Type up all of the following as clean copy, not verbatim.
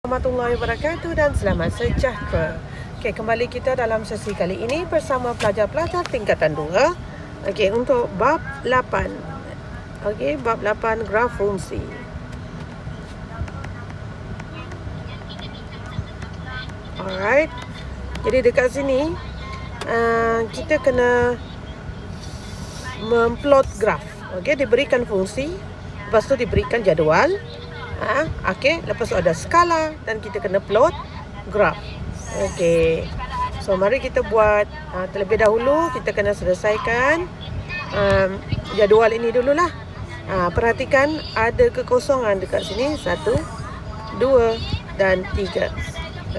Warahmatullahi wabarakatuh dan selamat sejahtera. Okey, kembali kita dalam sesi kali ini bersama pelajar-pelajar tingkatan 2. Okey, untuk bab 8. Okey, bab 8 graf fungsi. Alright. Jadi dekat sini kita kena memplot graf. Okey, diberikan fungsi, lepas tu diberikan jadual. Okey, lepas tu ada skala dan kita kena plot graf. Okey. So mari kita buat terlebih dahulu kita kena selesaikan jadual ini dululah. Perhatikan ada kekosongan dekat sini 1, 2 dan 3.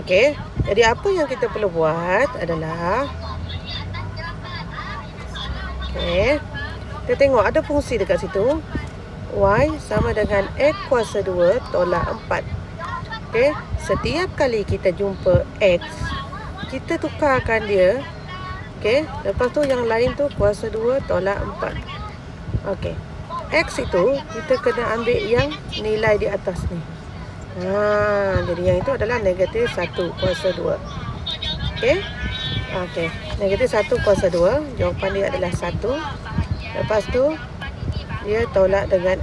Okey. Jadi apa yang kita perlu buat adalah kita tengok ada fungsi dekat situ. Y sama dengan X kuasa 2 tolak 4. Okey, setiap kali kita jumpa X, kita tukarkan dia. Okey, lepas tu yang lain tu kuasa 2 tolak 4. Okey. X itu kita kena ambil yang nilai di atas ni. Jadi yang itu adalah negatif 1 kuasa 2. Okey. Okey, negatif 1 kuasa 2, jawapan dia adalah 1. Lepas tu dia tolak dengan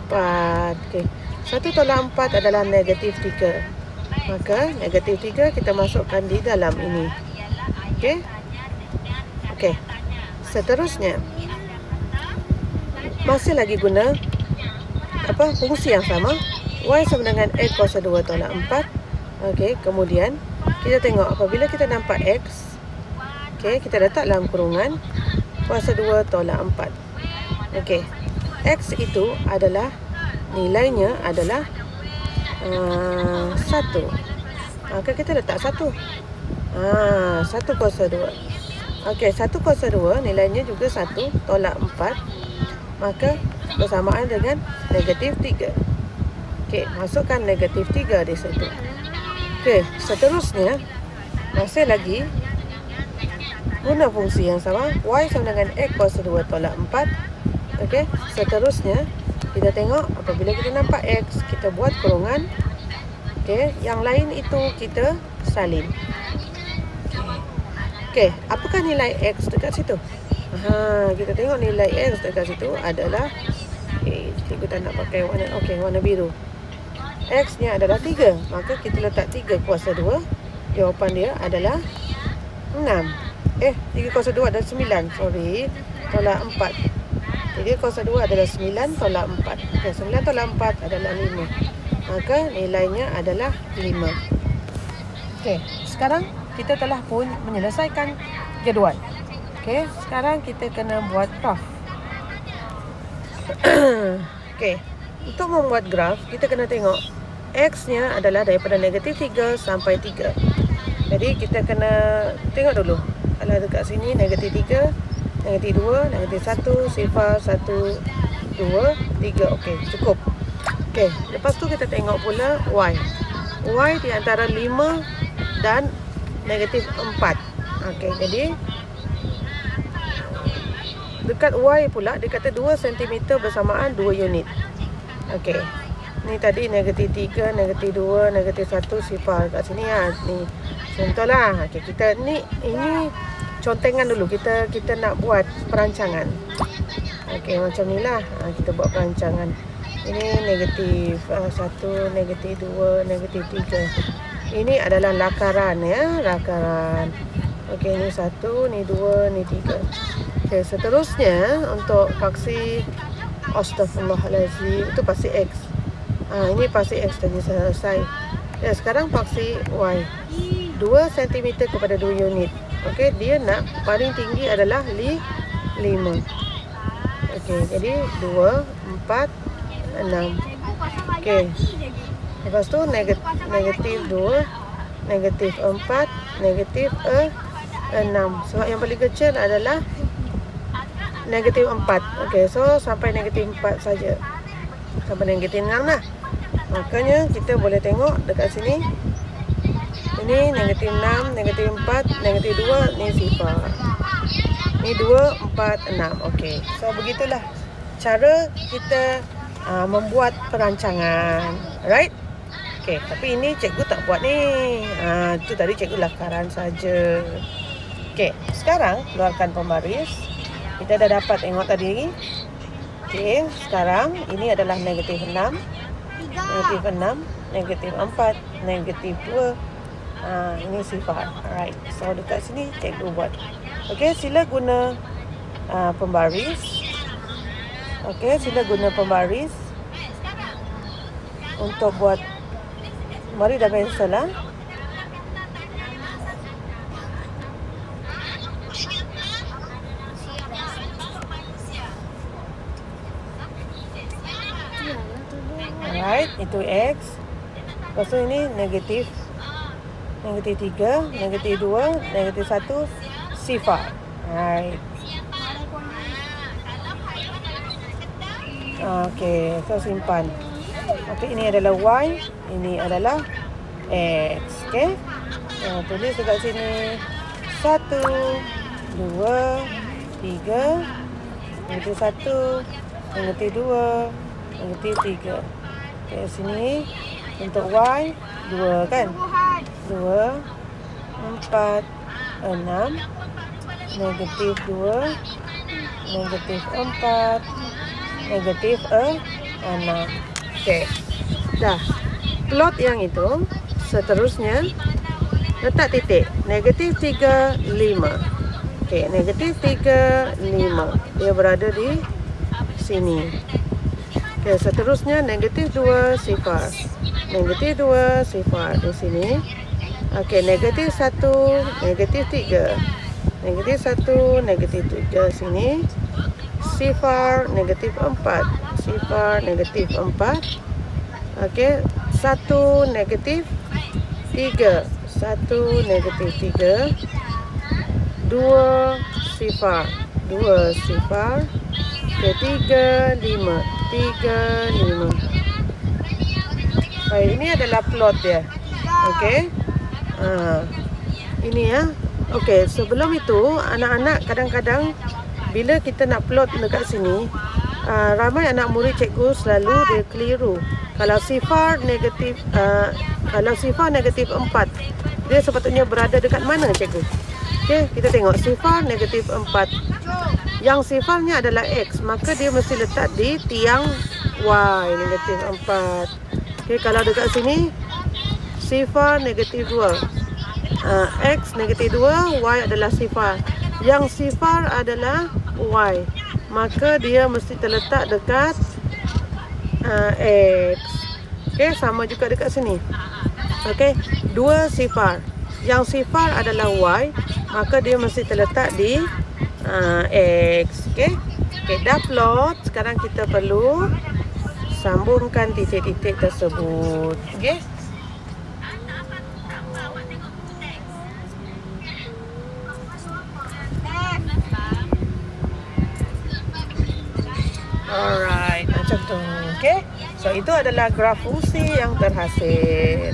4. Okey. 1 tolak 4 adalah negatif 3. Maka negatif 3 kita masukkan di dalam ini. Okey. Okey. Seterusnya masih lagi guna fungsi yang sama. Y sama dengan X kuasa 2 tolak 4. Okey, kemudian kita tengok apabila kita nampak X, okey, kita letak dalam kurungan kuasa 2 tolak 4. Okey, X itu adalah nilainya adalah 1. Maka kita letak 1. 1 kuasa 2. Okey, 1 kuasa 2 nilainya juga 1 tolak 4. Maka bersamaan dengan negatif 3. Okey, masukkan negatif 3 di situ. Okey, seterusnya masih lagi guna fungsi yang sama. Y sama dengan X kuasa 2 tolak 4. Okey, seterusnya kita tengok apabila kita nampak X, kita buat kurungan. Okey, yang lain itu kita salin. Okey, apakah nilai X dekat situ? Kita tengok nilai X dekat situ adalah cikgu tak nak pakai warna warna biru. X-nya adalah 3, maka kita letak 3 kuasa 2. Jawapan dia adalah 6. 3 kuasa 2 adalah 9, tolak 4. Jadi kuasa 2 adalah 9 tolak 4. Okey, 9 tolak 4 adalah 5. Maka nilainya adalah 5. Okey, sekarang kita telah pun menyelesaikan jadual. Okey, sekarang kita kena buat graf. Okey, untuk membuat graf, kita kena tengok X-nya adalah daripada negatif 3 sampai 3. Jadi kita kena tengok dulu. Kalau dekat sini negatif 3, negatif 2, negatif 1, sifar 1, 2, 3. Okey, cukup. Okey, lepas tu kita tengok pula Y. Y di antara 5 dan negatif 4. Okey, jadi dekat Y pula dia kata 2 cm bersamaan 2 unit. Okey. Ni tadi negatif 3, negatif 2, negatif 1, sifar kat sini ni contohlah. Okey, kita ini contengan dulu. Kita nak buat perancangan. Okey, macam nilah. Kita buat perancangan. Ini negatif 1, negatif 2, negatif 3. Ini adalah lakaran ya, lakaran. Okey, ni 1, ni 2, ni 3. Okey, seterusnya untuk paksi astaghfirullahalazim itu paksi X. Ini paksi X tadi selesai. Ya, sekarang paksi Y. 2 cm kepada 2 unit. Okey, dia nak paling tinggi adalah 5. Okey, jadi 2, 4, 6. Okey. Lepas tu negatif 2, negatif 4, negatif 6. Sebab yang paling kecil adalah negatif 4. Okey, so sampai negatif 4 saja. Sampai negatif 6 lah. Makanya kita boleh tengok dekat sini. Ini negatif 6, negatif 4, negatif 2, ni sifar. Ni 2, 4, 6. Okey. So begitulah cara kita membuat perancangan. Alright? Okey, tapi ini cikgu tak buat ni. Itu tadi cikgu lakaran saja. Okey, sekarang keluarkan pembaris. Kita dah dapat tengok tadi. Okey, sekarang ini adalah negatif 6, negatif 6, negatif 4, negatif 2. Ini sifar. Alright, so dekat sini cikgu buat. Okey, sila guna pembaris. Okey, sila guna pembaris untuk buat. Mari dah pensel lah. Alright, itu X. Lepas tu ini negatif 3, negatif 2, negatif 1, sifar. Alright. Okey, so simpan. Okey, ini adalah Y, ini adalah X. Okey. Tulis dekat sini 1, 2, 3, negatif 1, negatif 2, negatif 3. Okey, sini untuk Y 2 kan? 2, 4, 6, negatif 2, negatif 4, negatif 6. Okey. Dah. Plot yang itu, seterusnya letak titik. Negatif 3, 5. Okey, negatif 3, 5. Dia berada di sini. Okey, seterusnya negatif 2, sifar. Negatif 2, sifar di sini. Okey, negatif 1, negatif 3. Negatif 1, negatif 3 sini. Sifar, negatif 4. Sifar, negatif 4. Okey, 1, negatif 3. 1, negatif 3. 2, sifar. 2, sifar. Okey, 3, 5. 3, 5. Baik, ini adalah plot dia. Okey. Ini ya. Okey, sebelum itu anak-anak kadang-kadang bila kita nak plot dekat sini, ramai anak murid cikgu selalu dia keliru. Kalau sifar negatif 4, dia sepatutnya berada dekat mana cikgu? Okey, kita tengok sifar negatif 4. Yang sifarnya adalah X, maka dia mesti letak di tiang Y negatif 4. Okey, kalau dekat sini sifar negatif 2. X negatif 2, Y adalah sifar. Yang sifar adalah Y, maka dia mesti terletak dekat X. Okey, sama juga dekat sini. Okey, 2 sifar. Yang sifar adalah Y, maka dia mesti terletak di X. Okey. Okey, dah plot. Sekarang kita perlu sambungkan titik-titik tersebut. Okey. Alright, macam tu. Okey. So itu adalah graf fungsi yang terhasil.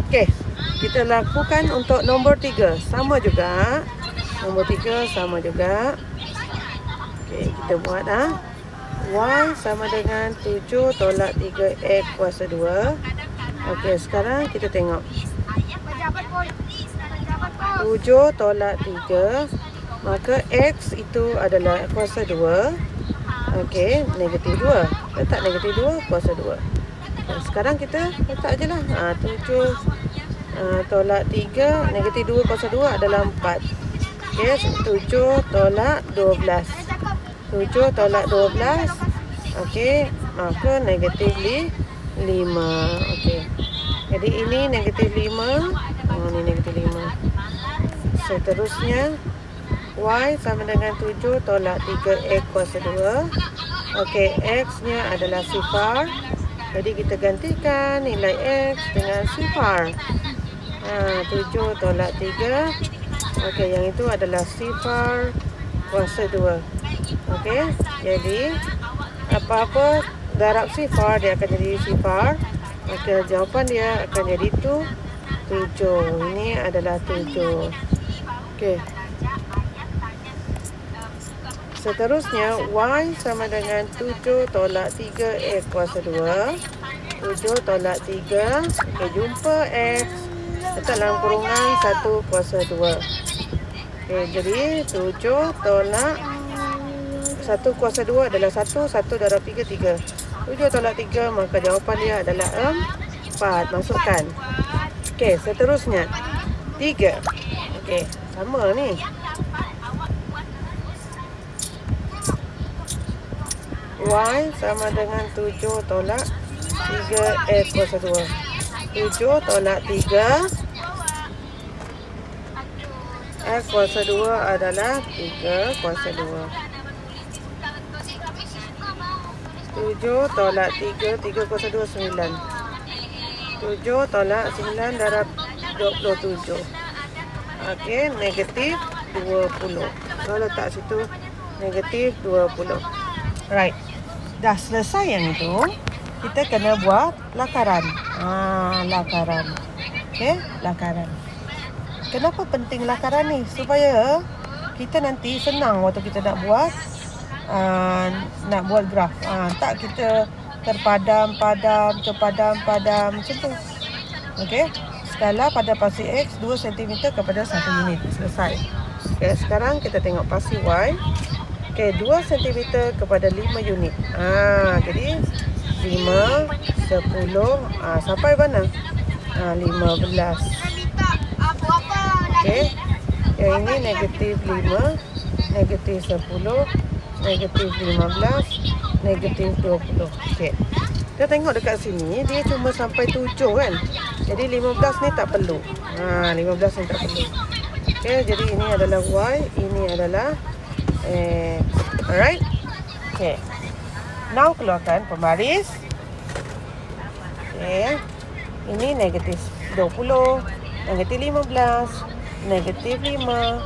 Okey. Kita lakukan untuk nombor 3. Sama juga. Nombor 3 sama juga. Okey, kita buat Y sama dengan 7 tolak 3X kuasa 2. Okey, sekarang kita tengok. 7 tolak 3. Maka X itu adalah kuasa 2. Okey, negatif 2. Letak negatif 2 kuasa 2. Sekarang kita letak je lah. 7 tolak 3. Negatif 2 kuasa 2 adalah 4. Okey, 7 tolak 12. 7 tolak 12. Okey, maka negatif 5. Okey. Jadi ini negatif 5. Ini negatif 5. Seterusnya Y sama dengan 7 tolak 3X kuasa 2. Okey, X-nya adalah sifar. Jadi kita gantikan nilai X dengan sifar. 7 tolak 3. Okey, yang itu adalah sifar kuasa 2. Okey, jadi apa-apa darab sifar dia akan jadi sifar. Okey, jawapan dia akan jadi 7. Ini adalah 7. Okey. Seterusnya Y sama dengan 7 tolak 3X kuasa 2. 7 tolak 3. Okey, jumpa X. Letak dalam kurungan 1 kuasa 2. Okey, jadi 7 tolak 1 kuasa 2 adalah 1. 1 darab 3, 3. 7 tolak 3, maka jawapan dia adalah 4. Masukkan. Okey, seterusnya 3. Okey, sama ni. Y sama dengan 7 tolak 3 X kuasa 2. 7 tolak 3 X kuasa 2 adalah 3 kuasa 2. 7 tolak 3, 3 kuasa 2, 9. 7 tolak 9 darab 27. Okey, negatif 20. So, letak situ negatif 20. Right. Dah selesai yang itu, kita kena buat lakaran. Lakaran. Okey, lakaran. Kenapa penting lakaran ni? Supaya kita nanti senang waktu kita nak buat graf. Tak kita terpadam macam tu. Okey. Skala pada pasi X 2 cm kepada 1 unit. Selesai. Okey, sekarang kita tengok pasi Y. Okey, 2 cm kepada 5 unit. Jadi 5, 10, sampai mana? 15. Okey. Yang ini negatif 5, negatif 10, negatif 15, negatif 20. Okey. Kita tengok dekat sini, dia cuma sampai 7 kan? Jadi 15 ni tak perlu. 15 ni tak perlu. Okey, jadi ini adalah Y, ini adalah X. Alright? Okey. Now keluarkan pembaris. Okey. Ini negatif 20, negatif 15, negatif 5,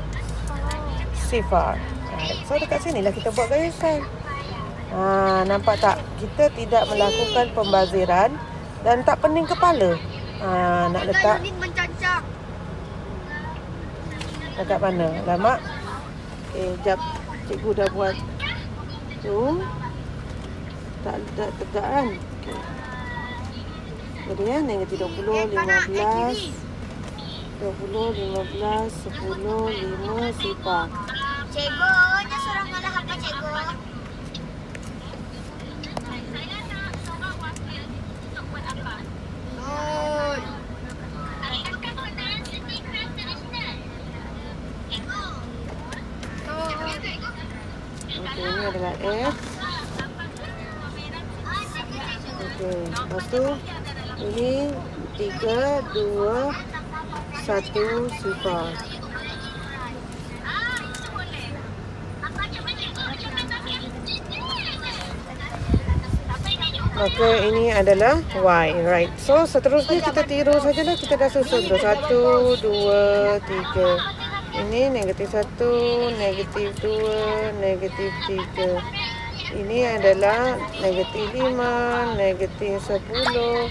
sifar. So dekat sini lah kita buat garisan. Nampak tak? Kita tidak melakukan pembaziran dan tak pening kepala. Nak letak dekat mana? Lama. Jap, cikgu dah buat tu. Tak tegak kan? Okay. Jadi negatif 20, 15, 20, 15, 10, 5, sifar. Cikgu, dia suruh ngalah apa cikgu? Okey, ini adalah F. Okey, lepas tu ini 3, 2, 1 sifar. Maka ini adalah Y, right? So seterusnya kita tiru sajalah. Kita dah susun tu 1, 2, 3. Ini negatif 1, negatif 2, negatif 3. Ini adalah negatif 5, negatif 10,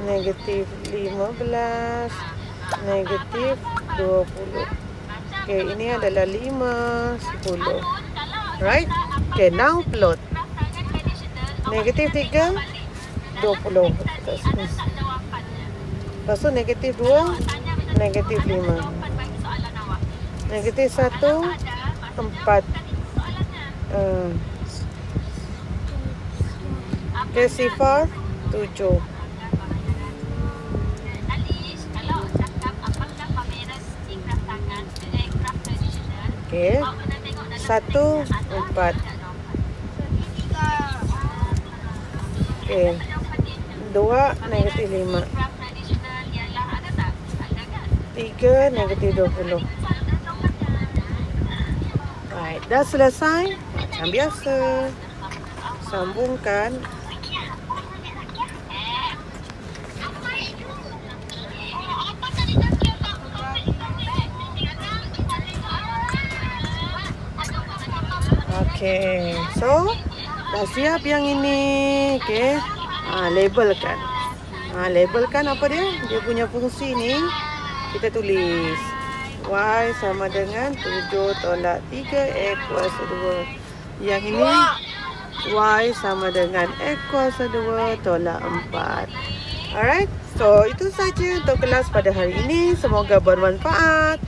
negatif 15, negatif 20. Okay, ini adalah 5, 10. Right? Okay, now plot. Negatif 3, 20. Lepas tu negatif 2, negatif 5. Negatif 1, 4. Okay, sifar 7. Okay, 1, 4. Okay, 2, negatif 5. 3, negatif 20. Right, dah selesai. Macam biasa. Sambungkan. Okay, so dah siap yang ini. Okay, labelkan. Labelkan apa dia? Dia punya fungsi ni. Kita tulis Y sama dengan 7 tolak 3 X kuasa 2. Yang ini Y sama dengan X kuasa 2 tolak 4. Alright, so itu saja untuk kelas pada hari ini. Semoga bermanfaat.